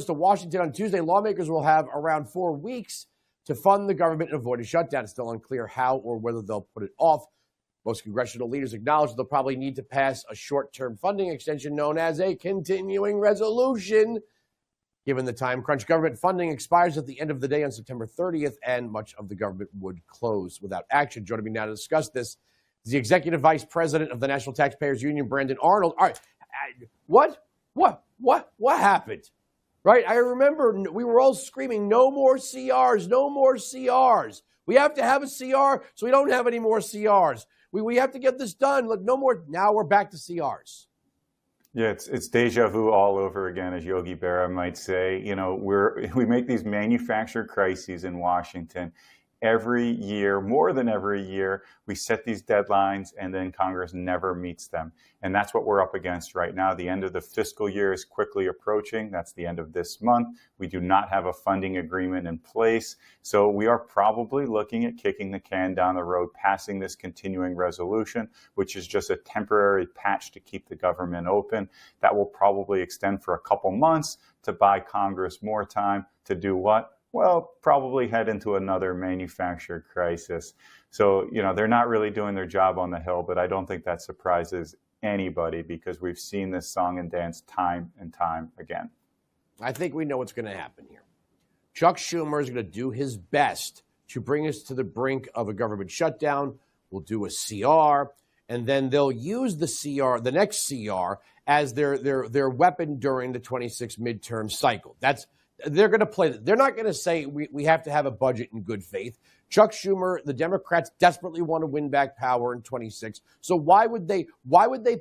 to Washington on Tuesday, lawmakers will have around 4 weeks to fund the government and avoid a shutdown. It's still unclear how or whether they'll put it off. Most congressional leaders acknowledge they'll probably need to pass a short-term funding extension known as a continuing resolution. Given the time crunch, government funding expires at the end of the day on September 30th, and much of the government would close without action. Joining me now to discuss this is the Executive Vice President of the National Taxpayers Union, Brandon Arnold. All right, what happened? Right? I remember we were all screaming, no more CRs, no more CRs. We have to have a CR so we don't have any more CRs. We have to get this done. Look, no more. Now we're back to CRs. Yeah, it's deja vu all over again, as Yogi Berra might say. You know, we make these manufactured crises in Washington every year, more than every year. We set these deadlines and then Congress never meets them. And that's what we're up against right now. The end of the fiscal year is quickly approaching. That's the end of this month. We do not have a funding agreement in place. So we are probably looking at kicking the can down the road, passing this continuing resolution, which is just a temporary patch to keep the government open. That will probably extend for a couple months to buy Congress more time to do what? Well, probably head into another manufactured crisis. So, you know, they're not really doing their job on the Hill, but I don't think that surprises anybody because we've seen this song and dance time and time again. I think we know what's going to happen here. Chuck Schumer is going to do his best to bring us to the brink of a government shutdown. We'll do a CR, and then they'll use the CR, the next CR, as their weapon during the 26 midterm cycle. They're going to play. They're not going to say we have to have a budget in good faith. Chuck Schumer, the Democrats desperately want to win back power in 26. So why would they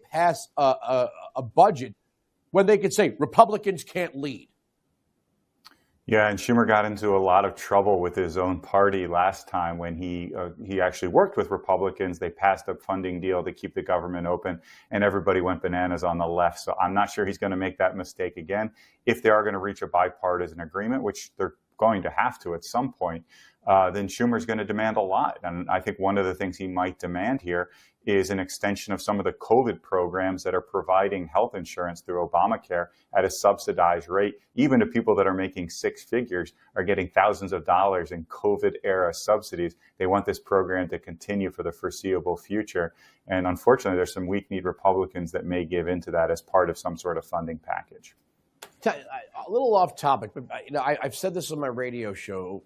pass a budget when they could say Republicans can't lead? Yeah, and Schumer got into a lot of trouble with his own party last time when he actually worked with Republicans. They passed a funding deal to keep the government open, and everybody went bananas on the left. So I'm not sure he's going to make that mistake again. If they are going to reach a bipartisan agreement, which they're going to have to at some point, then Schumer's going to demand a lot. And I think one of the things he might demand here is an extension of some of the COVID programs that are providing health insurance through Obamacare at a subsidized rate. Even to people that are making six figures are getting thousands of dollars in COVID-era subsidies. They want this program to continue for the foreseeable future. And unfortunately, there's some weak-kneed Republicans that may give into that as part of some sort of funding package. A little off topic, but I've said this on my radio show.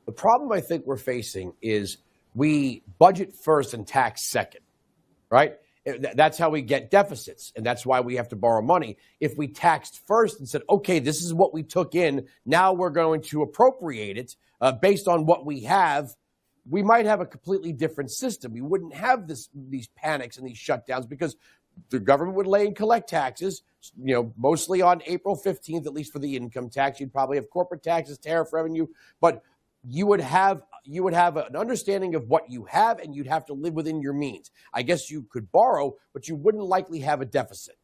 The problem I think we're facing is we budget first and tax second, right? That's how we get deficits, and that's why we have to borrow money. If we taxed first and said, okay, this is what we took in, now we're going to appropriate it based on what we have, we might have a completely different system. We wouldn't have these panics and these shutdowns because the government would lay and collect taxes, mostly on April 15th, at least for the income tax. You'd probably have corporate taxes, tariff revenue, but you would have an understanding of what you have, and you'd have to live within your means. I guess you could borrow, but you wouldn't likely have a deficit.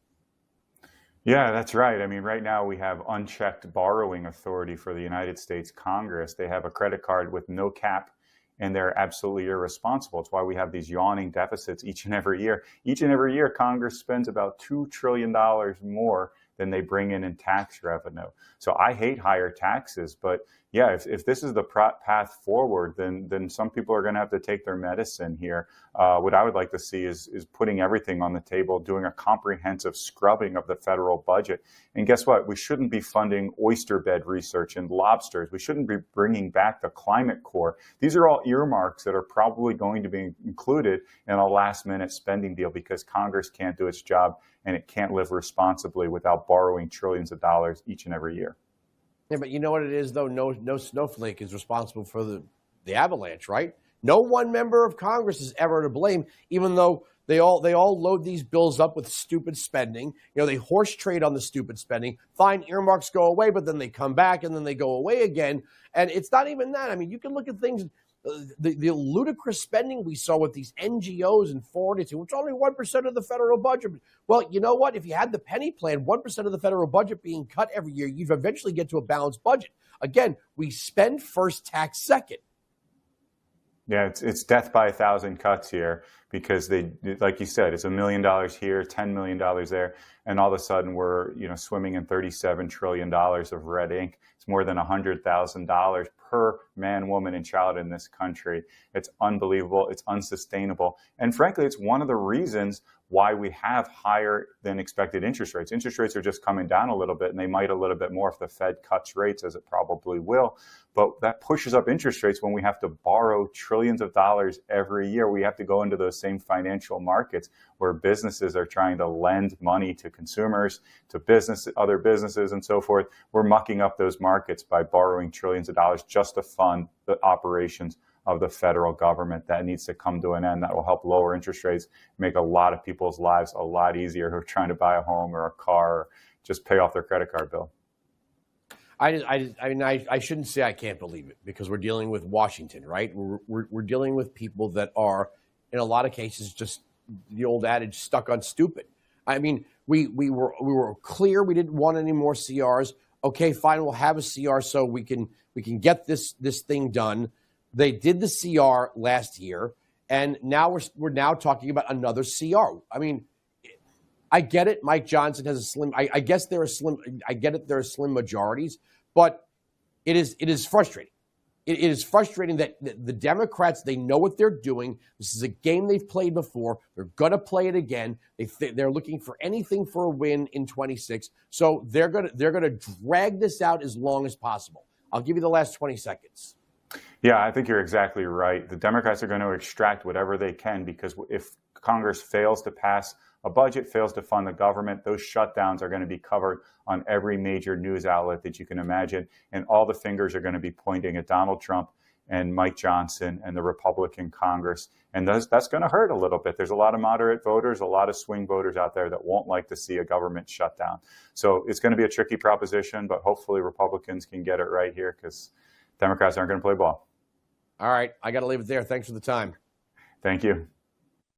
Yeah, that's right. I mean, right now we have unchecked borrowing authority for the United States Congress. They have a credit card with no cap, and they're absolutely irresponsible. It's why we have these yawning deficits each and every year. Each and every year, Congress spends about $2 trillion more than they bring in tax revenue. So I hate higher taxes, but yeah, if this is the path forward, then some people are going to have to take their medicine here. What I would like to see is putting everything on the table, doing a comprehensive scrubbing of the federal budget. And guess what? We shouldn't be funding oyster bed research and lobsters. We shouldn't be bringing back the Climate Corps. These are all earmarks that are probably going to be included in a last-minute spending deal because Congress can't do its job and it can't live responsibly without borrowing trillions of dollars each and every year. Yeah, but you know what it is, though? No snowflake is responsible for the avalanche, right? No one member of Congress is ever to blame, even though they all load these bills up with stupid spending. They horse trade on the stupid spending. Fine, earmarks go away, but then they come back and then they go away again. And it's not even that. I mean, you can look at things, the ludicrous spending we saw with these NGOs and foreign aid, which only 1% of the federal budget. Well, you know what? If you had the penny plan, 1% of the federal budget being cut every year, you'd eventually get to a balanced budget. Again, we spend first, tax second. Yeah, it's death by 1,000 cuts here because they, like you said, it's $1 million here, $10 million there, and all of a sudden we're swimming in $37 trillion of red ink. It's more than $100,000 per man, woman, and child in this country. It's unbelievable. It's unsustainable, and frankly, it's one of the reasons why we have higher than expected interest rates. Interest rates are just coming down a little bit, and they might a little bit more if the Fed cuts rates, as it probably will. But that pushes up interest rates when we have to borrow trillions of dollars every year. We have to go into those same financial markets where businesses are trying to lend money to consumers, to other businesses, and so forth. We're mucking up those markets by borrowing trillions of dollars just to fund the operations of the federal government. That needs to come to an end. That will help lower interest rates, make a lot of people's lives a lot easier who are trying to buy a home or a car or just pay off their credit card bill. I shouldn't say I can't believe it because we're dealing with Washington, right? We're dealing with people that are, in a lot of cases, just the old adage, stuck on stupid. I mean, we were clear we didn't want any more CRs. Okay, fine, we'll have a CR so we can get this thing done. They did the CR last year, and now we're now talking about another CR. I mean, I get it. Mike Johnson has a slim. I guess there are slim. I get it. There are slim majorities, but it is frustrating. It is frustrating that the Democrats, they know what they're doing. This is a game they've played before. They're going to play it again. They're looking for anything for a win in 26. So they're gonna drag this out as long as possible. I'll give you the last 20 seconds. Yeah, I think you're exactly right. The Democrats are going to extract whatever they can because if Congress fails to pass a budget, fails to fund the government, those shutdowns are going to be covered on every major news outlet that you can imagine. And all the fingers are going to be pointing at Donald Trump and Mike Johnson and the Republican Congress. And that's going to hurt a little bit. There's a lot of moderate voters, a lot of swing voters out there that won't like to see a government shutdown. So it's going to be a tricky proposition, but hopefully Republicans can get it right here because Democrats aren't going to play ball. All right. I got to leave it there. Thanks for the time. Thank you.